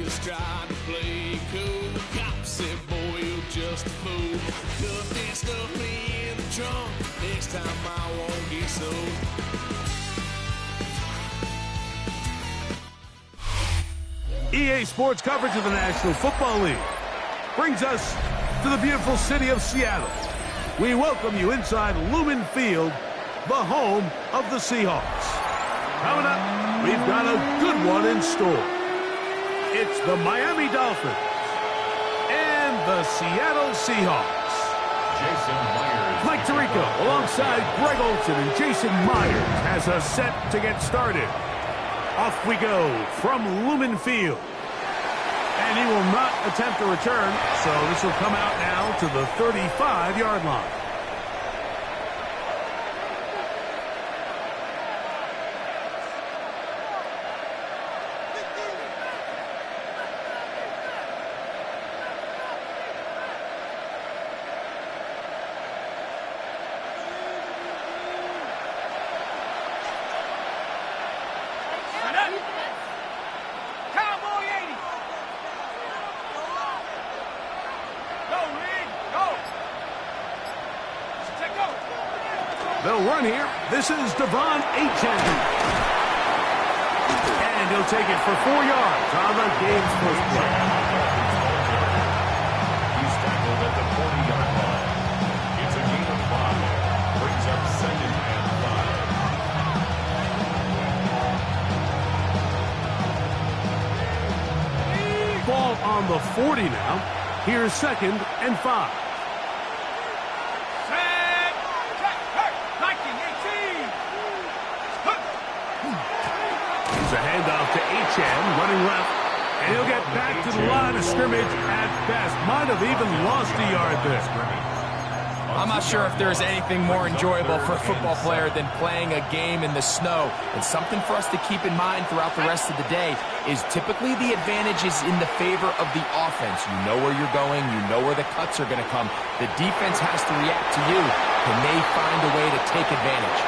just trying to play cool. Cop said, boy, you're just a fool. Cuffed and stuffed me in the trunk. Next time I won't get so. EA Sports coverage of the National Football League brings us to the beautiful city of Seattle. We welcome you inside Lumen Field, the home of the Seahawks. Coming up, we've got a good one in store. It's the Miami Dolphins and the Seattle Seahawks. Jason Myers. Mike Tirico alongside Greg Olson and Jason Myers has us set to get started. Off we go from Lumen Field. And he will not attempt a return, so this will come out now to the 35-yard line. They'll run here. This is Devon Achane. And he'll take it for 4 yards on the game's first play. He's tackled at the 40-yard line. It's a gain of 5. Brings up 2nd and 5. Ball on the 40 now. Here's 2nd and 5. A handoff to Achane, running left, and he'll get back to the line of scrimmage at best. Might have even lost a yard there. I'm not sure if there's anything more enjoyable for a football player than playing a game in the snow. And something for us to keep in mind throughout the rest of the day is typically the advantage is in the favor of the offense. You know where you're going. You know where the cuts are going to come. The defense has to react to you. Can they find a way to take advantage?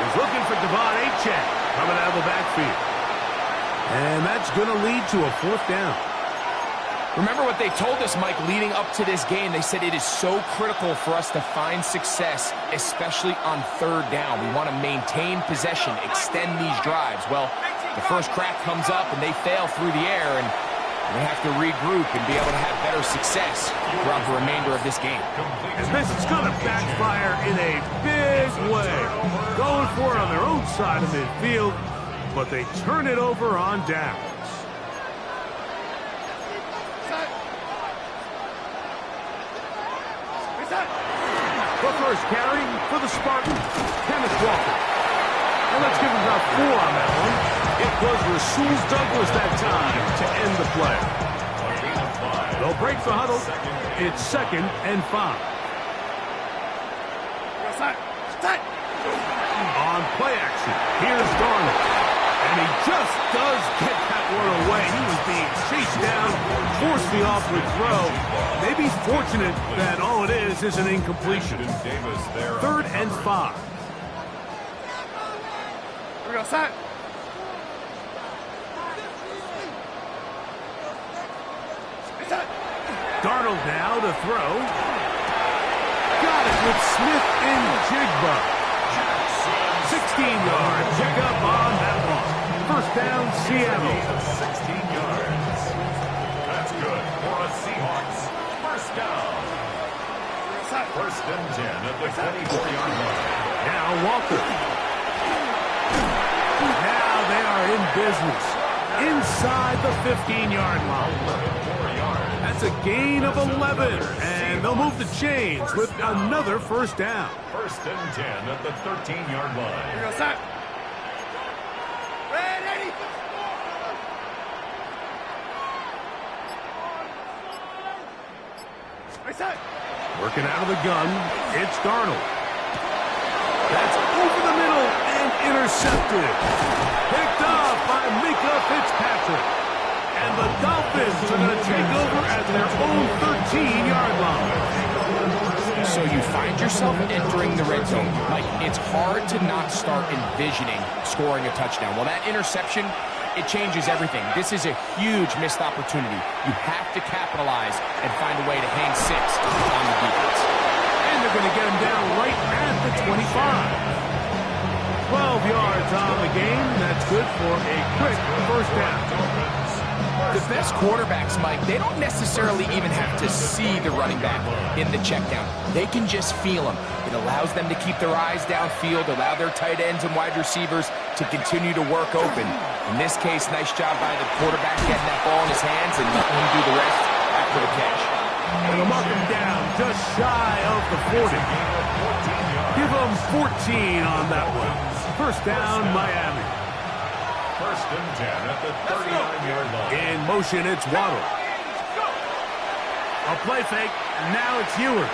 He's looking for Devon Achane coming out of the backfield. And that's going to lead to a 4th down. Remember what they told us, Mike, leading up to this game. They said it is so critical for us to find success, especially on 3rd down. We want to maintain possession, extend these drives. Well, the first crack comes up and they fail through the air, and they have to regroup and be able to have better success throughout the remainder of this game. And this is going to backfire in a big way. Going for it on their own side of midfield, but they turn it over on downs. The first carry for the Spartans, Kenneth Walker. And let's give him about 4 on that one. It was Rasul Douglas that time to end the play. They'll break the huddle. It's 2nd and 5. On play action, here's Darnold. And he just does get that one away. He was being chased down, forced the awkward throw. Maybe he's fortunate that all it is an incompletion. 3rd and 5. Here we go, set. Darnold now to throw. Got it with Smith and Jigba. 16-yard pickup on that one. 1st down, Seattle. 16 yards. That's good for a Seahawks. 1st down. 1st and 10 at the 24-yard line. Now Walker. Now they are in business. Inside the 15-yard line. That's a gain of 11. And they'll move the chains with another 1st down. 1st and 10 at the 13-yard line. Here we go, set. Ready. Working out of the gun, it's Darnold. That's over the middle and intercepted. Picked up by Mika Fitzpatrick. And the Dolphins are going to take over at their own 13-yard line. So you find yourself entering the red zone. Like, it's hard to not start envisioning scoring a touchdown. Well, that interception, it changes everything. This is a huge missed opportunity. You have to capitalize and find a way to hang 6 on the defense. And they're going to get him down right at the 25. 12 yards on the game. That's good for a quick first down. The best quarterbacks, Mike, they don't necessarily even have to see the running back in the check down. They can just feel him. It allows them to keep their eyes downfield, allow their tight ends and wide receivers to continue to work open. In this case, nice job by the quarterback getting that ball in his hands and letting him do the rest after the catch. And they'll mark him down just shy of the 40. Give him 14 on that one. First down, Miami. First and 10 at the 39-yard line. In motion, it's Waddle. A play fake. Now it's Ewers.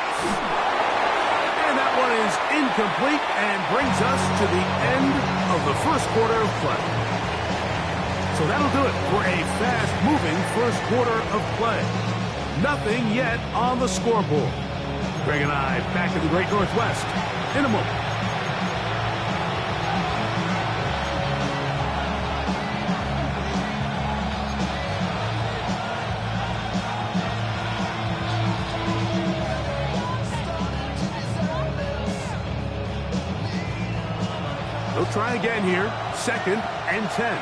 And that one is incomplete and brings us to the end of the first quarter of play. So that'll do it for a fast-moving first quarter of play. Nothing yet on the scoreboard. Greg and I back in the Great Northwest in a moment. They'll try again here. Second and 10.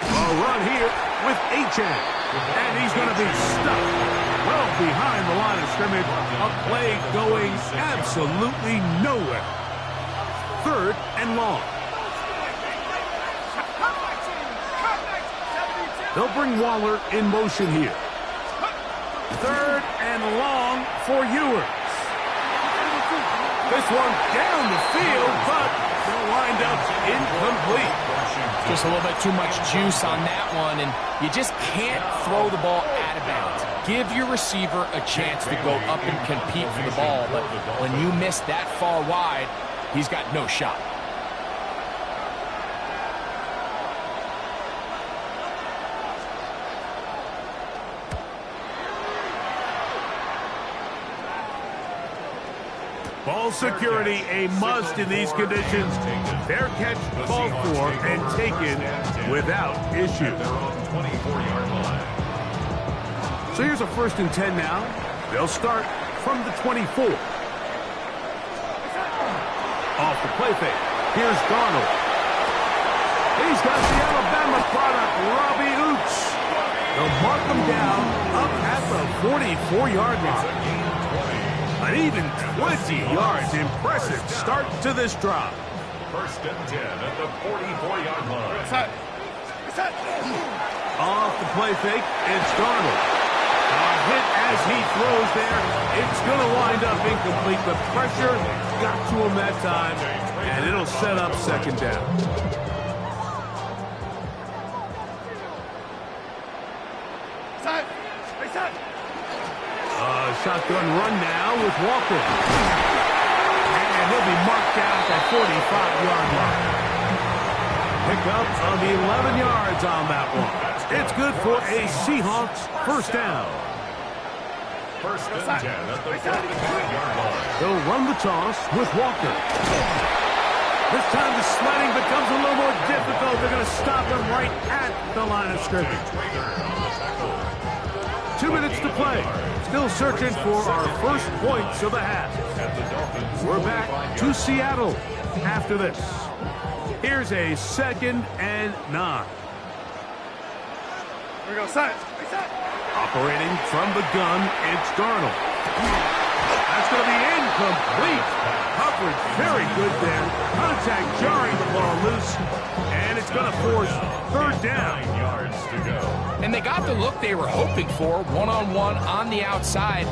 A run here with Achane. And he's going to be stuck well behind the line of scrimmage. A play going absolutely nowhere. Third and long. They'll bring Waller in motion here. Third and long for Ewers. This one down the field, but they'll wind up incomplete. Just a little bit too much juice on that one, and you just can't throw the ball out of bounds. Give your receiver a chance to go up and compete for the ball, but when you miss that far wide, he's got no shot. Ball security a must in these conditions. Fair catch called for and taken without issue. So here's a first and 10 now. They'll start from the 24. Off the play fake. Here's Darnold. He's got the Alabama product, Robbie Oots. They'll mark him down up at the 44-yard line. An even 20 yards. Impressive start to this drive. First and 10 at the 44-yard line. Off the play fake, it's Darnold. A hit as he throws there. It's going to wind up incomplete. The pressure got to him that time, and it'll set up second down. Shotgun run now with Walker. And he'll be marked down at the 45-yard line. Pick up of 11 yards on that one. It's good for a Seahawks first down. First and 10 at the 45-yard line. They'll run the toss with Walker. This time the sledding becomes a little more difficult. They're going to stop him right at the line of scrimmage. 2 minutes to play. Still searching for our first points of the half. We're back to Seattle after this. Here's a second and 9. Here we go, set. Operating from the gun, it's Darnold. That's going to be incomplete. Coverage very good there. Contact jarring the ball loose. And it's going to force third down. 9 yards to go. And they got the look they were hoping for, one-on-one on the outside.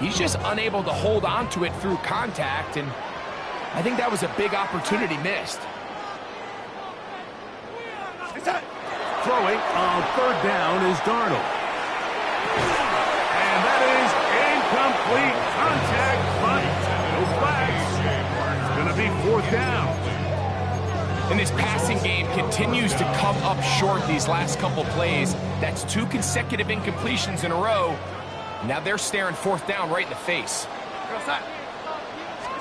He's just unable to hold on to it through contact, and I think that was a big opportunity missed. Throwing on third down is Darnold. And that is incomplete contact, but no flags. It's going to be fourth down. And this passing game continues to come up short these last couple plays. That's 2 consecutive incompletions in a row. Now they're staring fourth down right in the face.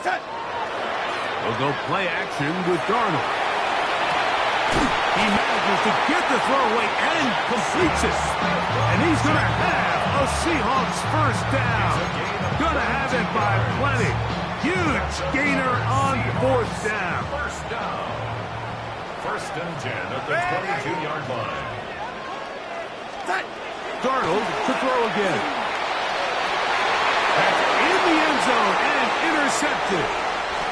They'll go play action with Darnold. He manages to get the throw away and completes it. And he's going to have a Seahawks first down. Going to have it by plenty. Huge gainer on fourth down. First down. First and 10 at the 22-yard line. Darnold to throw again. That's in the end zone and intercepted.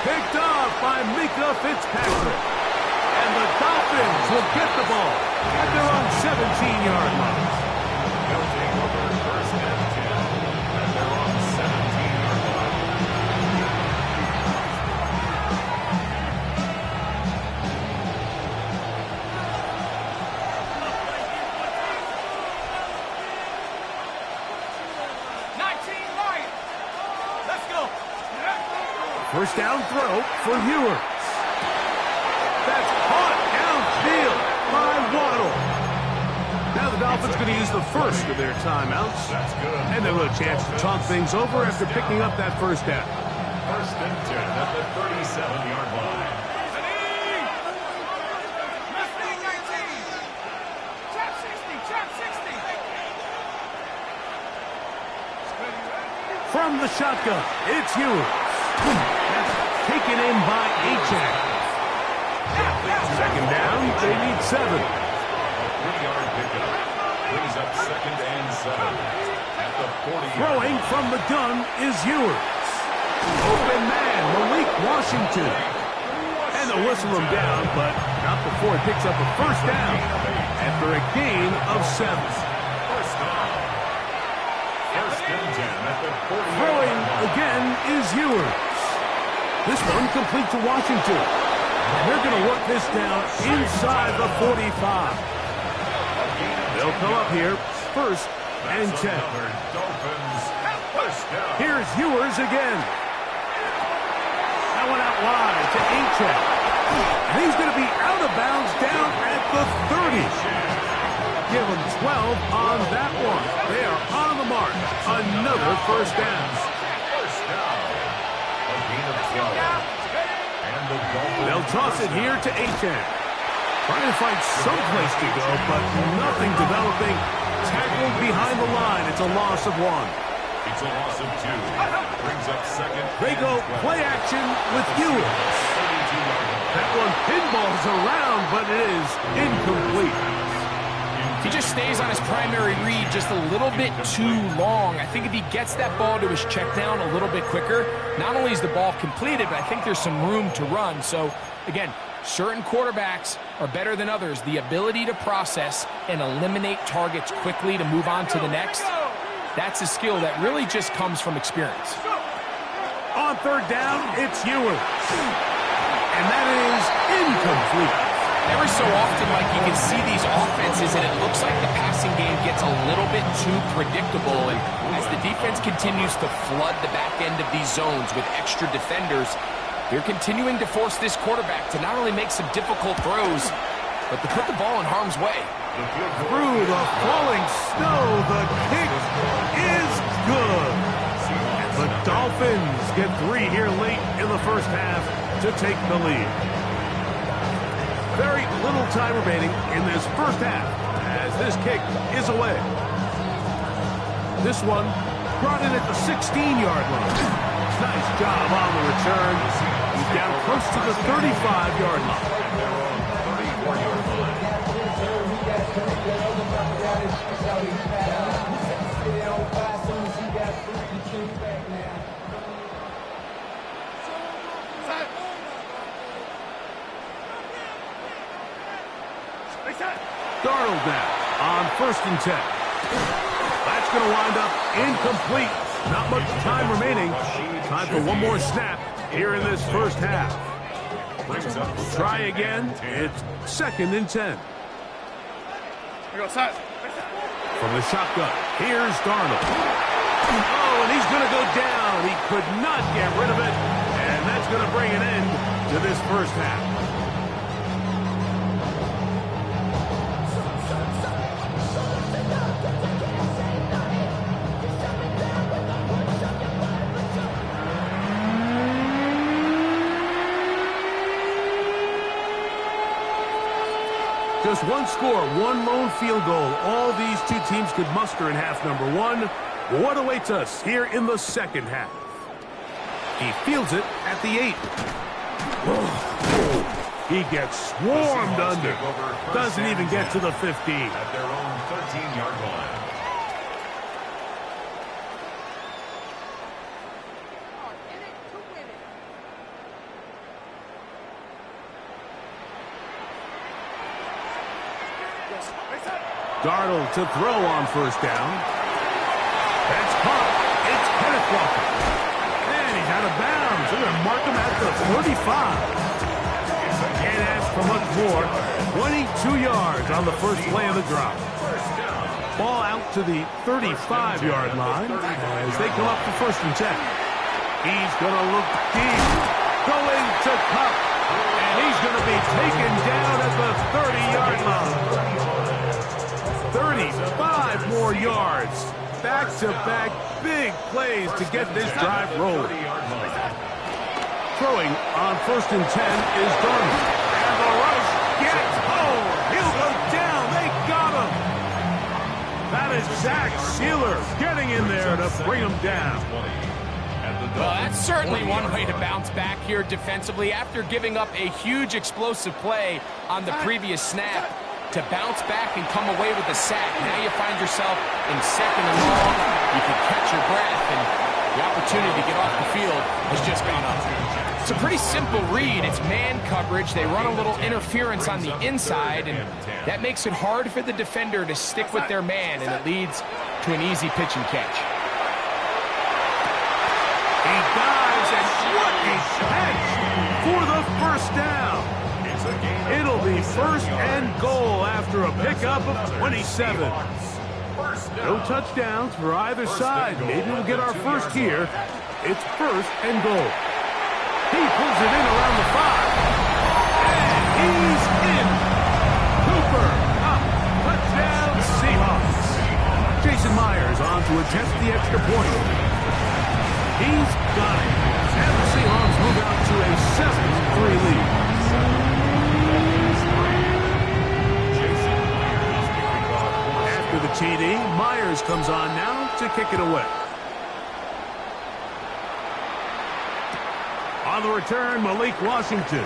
Picked off by Mika Fitzpatrick. And the Dolphins will get the ball at their own 17-yard line. They'll take over first and 10 at their own 17-yard line. First down throw for Ewers. That's caught downfield by Waddle. Now the Dolphins going to use the first of their timeouts. That's good. And they'll have a chance to talk things over after picking up that first down. First and 10 at the 37-yard line. From the shotgun, it's Ewers. That's taken in by Achane. Second down, they need 7. A 3-yard pickup. Brings up second and 7 at the 40. Throwing from the gun is Ewers. Open man, Malik Washington. And they'll whistle him down, but not before he picks up a first down after a gain of 7. First down. First and 10 at the 40. Throwing again is Ewers. This one complete to Washington. And they're going to work this down inside the 45. They'll come up here, first and 10. Dolphins. First down. Here's Ewers again. That one out wide to Achane. And he's going to be out of bounds down at the 30. Give them 12 on that one. They are on the mark. Another first down. First down. A gain of 12. And the Dolphins. They'll toss it here to Achane. Trying to find some place to go, but nothing developing. Tackled behind the line. It's a loss of 1. It's a loss of 2. Brings up second. They go play action with Ewers. That one pinballs around, but it is incomplete. He just stays on his primary read just a little bit too long. I think if he gets that ball to his check down a little bit quicker, not only is the ball completed, but I think there's some room to run. So, again, certain quarterbacks are better than others. The ability to process and eliminate targets quickly to move on to the next, that's a skill that really just comes from experience. On third down, it's Ewers. And that is incomplete. Every so often, Mike, you can see these offenses, and it looks like the passing game gets a little bit too predictable. And as the defense continues to flood the back end of these zones with extra defenders, they're continuing to force this quarterback to not only make some difficult throws, but to put the ball in harm's way. Through the falling snow, the kick is good. And the Dolphins get 3 here late in the first half to take the lead. Very little time remaining in this first half as this kick is away. This one brought in at the 16-yard line. Nice job on the return. He's down close to the 35-yard line. Darnold now on first and 10. That's going to wind up incomplete. Not much time remaining. Time for one more snap here in this first half. We'll try again. It's second and 10. From the shotgun, here's Darnold. Oh, and he's going to go down. He could not get rid of it. And that's going to bring an end to this first half. Just one score, one lone field goal. All these two teams could muster in half number one. What awaits us here in the second half? He fields it at the 8. He gets swarmed under. Doesn't even get to the 15. At their own 13-yard line. Darnold to throw on first down. That's caught. It's Kenneth Walker. And he's out of bounds. They're going to mark him at the 35. Can't ask for much more. 22 yards on the first play of the drop. Ball out to the 35-yard line as they come up for 1st and 10. He's going to look deep. Going to Cup. And he's going to be taken down at the 30-yard line. 35 more yards. Back-to-back big plays to get this drive rolling. Throwing on 1st and 10 is Darnold. And the rush gets home. He'll go down. They got him. That is Zach Sealer getting in there to bring him down. Well, that's certainly one way to bounce back here defensively after giving up a huge explosive play on the previous snap. To bounce back and come away with a sack. Now you find yourself in 2nd and long. You can catch your breath, and the opportunity to get off the field has just gone up. It's a pretty simple read. It's man coverage. They run a little interference on the inside, and that makes it hard for the defender to stick with their man, and it leads to an easy pitch and catch. He dives, and what a catch for the first down. It'll be 1st and goal after a pickup of 27. No touchdowns for either side. Maybe we'll get our first here. It's 1st and goal. He pulls it in around the 5. And he's in. Cooper up. Touchdown Seahawks. Jason Myers on to attempt the extra point. He's got it. And the Seahawks move out to a 7-3 lead. The TD. Myers comes on now to kick it away. On the return, Malik Washington.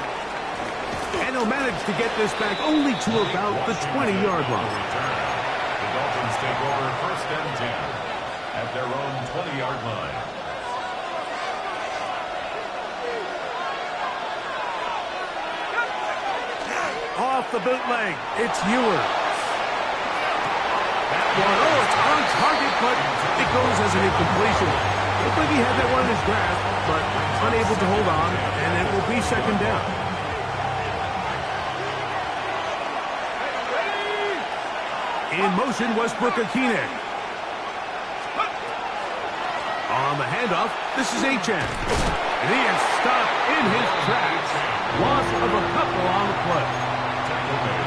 And he'll manage to get this back only to about the 20-yard line. The Dolphins take over 1st and 10 at their own 20-yard line. Off the bootleg, it's Ewers. Oh, it's on target, but it goes as an incompletion. Looked like he had that one in his grasp, but unable to hold on, and it will be 2nd down. In motion, Westbrook-Akine. On the handoff, this is Achane. And he is stopped in his tracks. Loss of a couple on the play.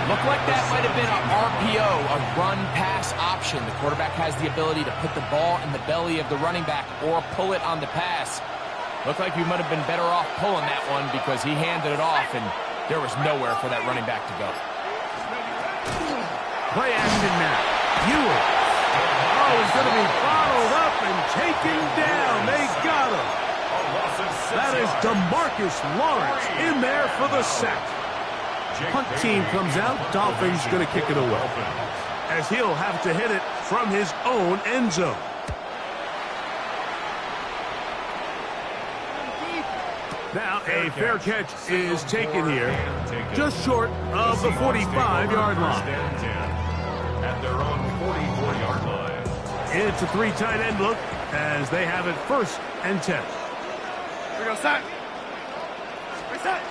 Looked like that might have been an RPO, a run-pass option. The quarterback has the ability to put the ball in the belly of the running back or pull it on the pass. Looked like he might have been better off pulling that one because he handed it off, and there was nowhere for that running back to go. Play action now. Ewers. Oh, he's going to be bottled up and taken down. They got him. That is DeMarcus Lawrence in there for the sack. Punt team comes out. Dolphins going to kick it away, as he'll have to hit it from his own end zone. Now a fair catch is taken here, just short of the 45-yard line. At their own 44-yard line. It's a 3 tight end look as they have it 1st and 10. Here we go, set. Reset.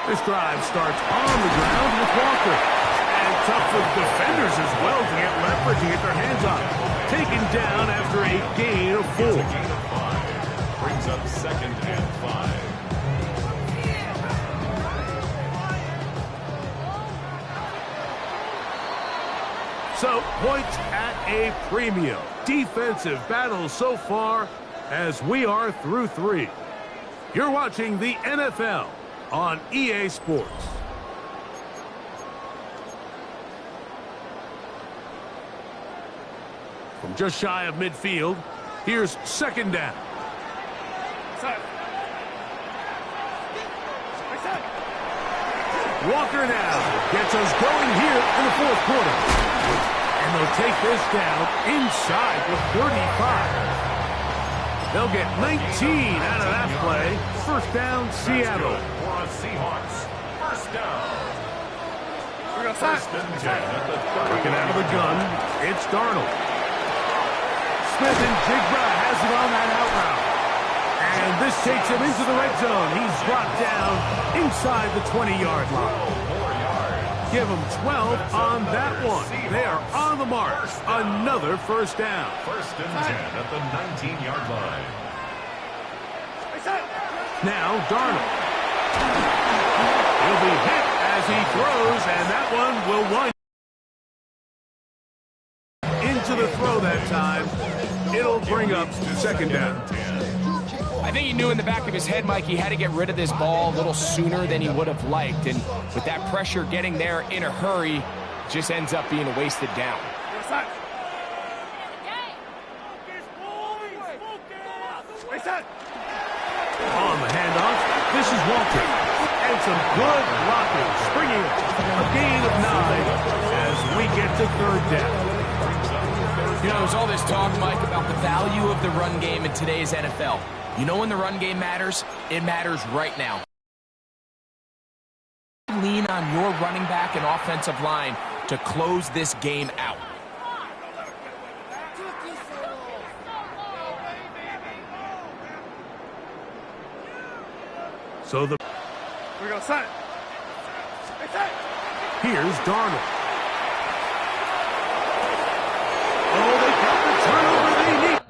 This drive starts on the ground with Walker. And tough for defenders as well to get leverage and get their hands on. Taken down after a gain of 4. A gain of 5. Brings up 2nd and 5. So, points at a premium. Defensive battle so far as we are through 3. You're watching the NFL on EA Sports. From just shy of midfield, here's second down. Walker now gets us going here in the fourth quarter. And they'll take this down inside the 35. They'll get 19 out of that play. First down, Seattle. For a Seahawks first down. First and 10 at the 30. Working out of the gun, it's Darnold. Smith and Jigba has it on that out route. And this takes him into the red zone. He's brought down inside the 20-yard line. Give him 12 on that one. They are on the mark. Another first down. First and 10 at the 19-yard line. Now Darnold. He'll be hit as he throws, and that one will wind into the throw that time. It'll bring up second down. I think he knew in the back of his head, Mike, he had to get rid of this ball a little sooner than he would have liked. And with that pressure getting there in a hurry, just ends up being a wasted down. On the handoff, this is Walker. And some good blocking, springing a gain of 9 as we get to third down. You know, there's all this talk, Mike, about the value of the run game in today's NFL. You know when the run game matters? It matters right now. Lean on your running back and offensive line to close this game out. So the We go set. here's Darnold. Oh, they got the turnover they need.